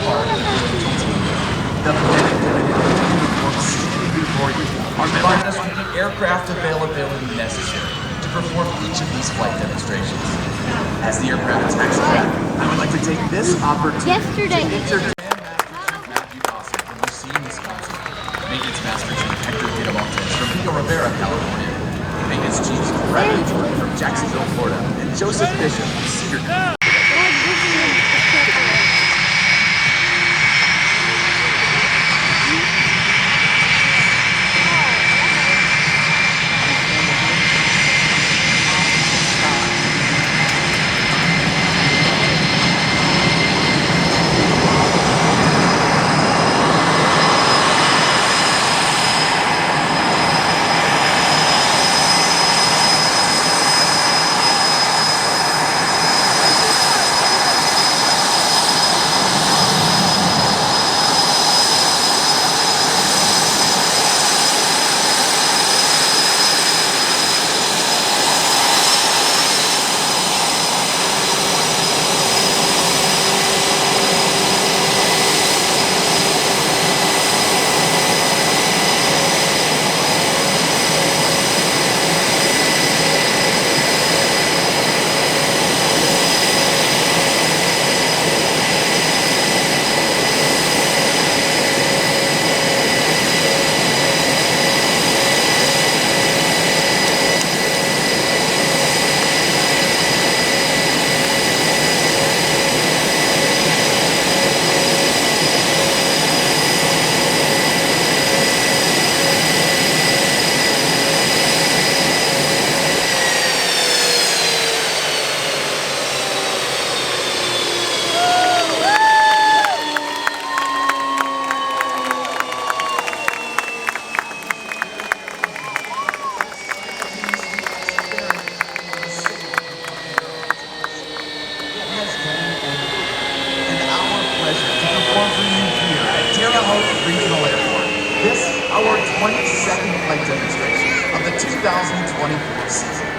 part of this team. The men and women in the uniform standing before you are providing us with the aircraft availability necessary to perform each of these flight demonstrations. As the aircraft attacks track, I would like to take this opportunity to introduce Matthew Dawson from Lucene, Wisconsin, Maintenance Master Chief Hector Pinamontes from Pico Rivera, California, Maintenance Chiefs Bradley Jordan from Jacksonville, Florida, and Joseph Bishop from Cedar. Terre Haute Regional Airport. This, our 22nd flight demonstration of the 2024 season.